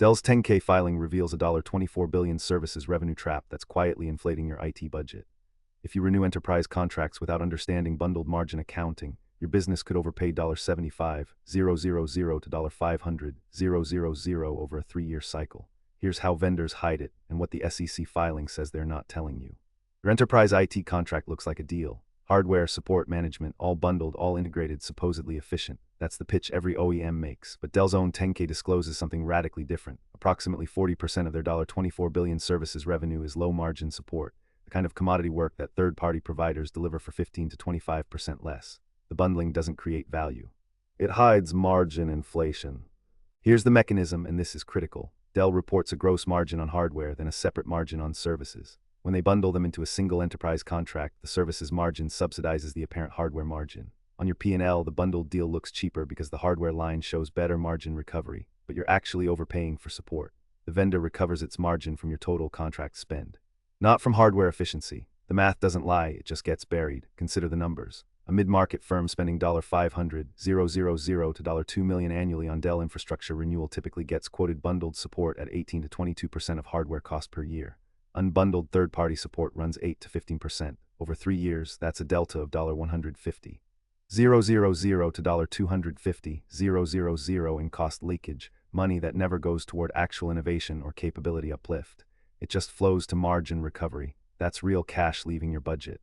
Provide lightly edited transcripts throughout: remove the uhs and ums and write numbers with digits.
Dell's 10K filing reveals a $24 billion services revenue trap that's quietly inflating your IT budget. If you renew enterprise contracts without understanding bundled margin accounting, your business could overpay $75,000 to $500,000 over a 3-year cycle. Here's how vendors hide it and what the SEC filing says they're not telling you. Your enterprise IT contract looks like a deal. Hardware, support, management, all bundled, all integrated, supposedly efficient. That's the pitch every OEM makes. But Dell's own 10K discloses something radically different. Approximately 40% of their $24 billion services revenue is low-margin support, the kind of commodity work that third-party providers deliver for 15 to 25% less. The bundling doesn't create value. It hides margin inflation. Here's the mechanism, and this is critical. Dell reports a gross margin on hardware, then a separate margin on services. When they bundle them into a single enterprise contract, the services margin subsidizes the apparent hardware margin. On your P&L, the bundled deal looks cheaper because the hardware line shows better margin recovery, but you're actually overpaying for support. The vendor recovers its margin from your total contract spend, not from hardware efficiency. The math doesn't lie, it just gets buried. Consider the numbers. A mid-market firm spending $500,000 to $2 million annually on Dell infrastructure renewal typically gets quoted bundled support at 18 to 22% of hardware cost per year. Unbundled third-party support runs 8 to 15%. Over 3 years, that's a delta of $150,000 to $250,000 in cost leakage, money that never goes toward actual innovation or capability uplift. It just flows to margin recovery. That's real cash leaving your budget.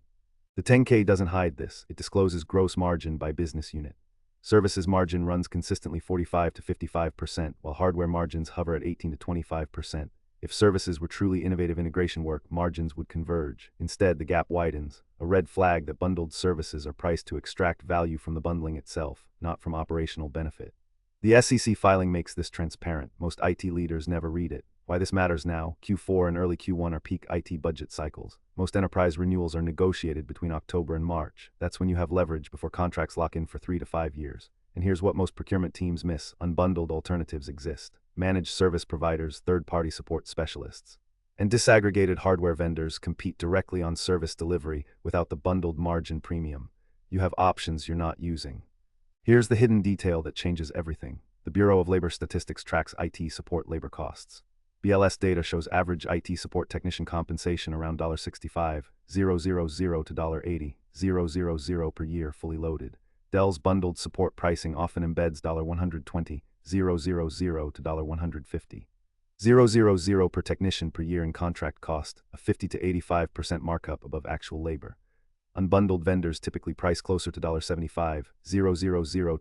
The 10K doesn't hide this. It discloses gross margin by business unit. Services margin runs consistently 45 to 55%, while hardware margins hover at 18 to 25%. If services were truly innovative integration work, margins would converge. Instead, the gap widens, a red flag that bundled services are priced to extract value from the bundling itself, not from operational benefit. The SEC filing makes this transparent. Most IT leaders never read it. Why this matters now: Q4 and early Q1 are peak IT budget cycles. Most enterprise renewals are negotiated between October and March. That's when you have leverage before contracts lock in for 3 to 5 years. And here's what most procurement teams miss: unbundled alternatives exist. Managed service providers, third-party support specialists, and disaggregated hardware vendors compete directly on service delivery without the bundled margin premium. You have options you're not using. Here's the hidden detail that changes everything. The Bureau of Labor Statistics tracks IT support labor costs. BLS data shows average IT support technician compensation around $65,000 to $80,000 per year fully loaded. Dell's bundled support pricing often embeds $120,000 to $150,000 per technician per year in contract cost, a 50 to 85% markup above actual labor. Unbundled vendors typically price closer to $75,000 to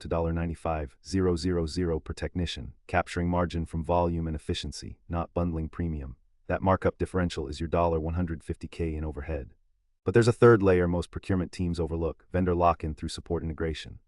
$95,000 per technician, capturing margin from volume and efficiency, not bundling premium. That markup differential is your $150K in overhead. But there's a third layer most procurement teams overlook: vendor lock-in through support integration.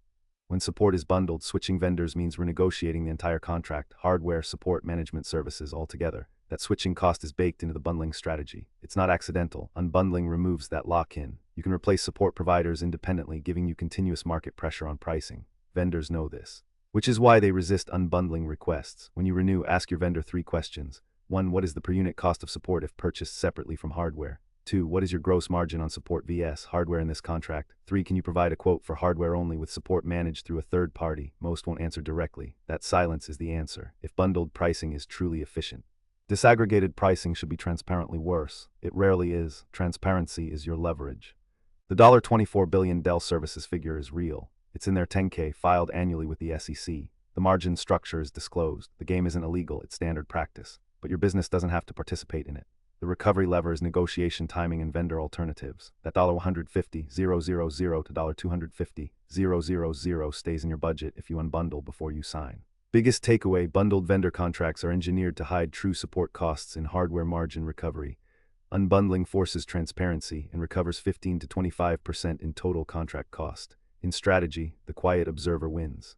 When support is bundled, switching vendors means renegotiating the entire contract, hardware, support, management services all together. That switching cost is baked into the bundling strategy. It's not accidental. Unbundling removes that lock-in. You can replace support providers independently, giving you continuous market pressure on pricing. Vendors know this, which is why they resist unbundling requests. When you renew, ask your vendor 3 questions. 1. What is the per unit cost of support if purchased separately from hardware? 2. What is your gross margin on support vs. hardware in this contract? 3. Can you provide a quote for hardware only with support managed through a third party? Most won't answer directly. That silence is the answer, if bundled pricing is truly efficient. Disaggregated pricing should be transparently worse. It rarely is. Transparency is your leverage. The $24 billion Dell services figure is real. It's in their 10K, filed annually with the SEC. The margin structure is disclosed. The game isn't illegal, it's standard practice. But your business doesn't have to participate in it. The recovery lever is negotiation timing and vendor alternatives. That $150,000 to $250,000 stays in your budget if you unbundle before you sign. Biggest takeaway: bundled vendor contracts are engineered to hide true support costs in hardware margin recovery. Unbundling forces transparency and recovers 15 to 25% in total contract cost. In strategy, the quiet observer wins.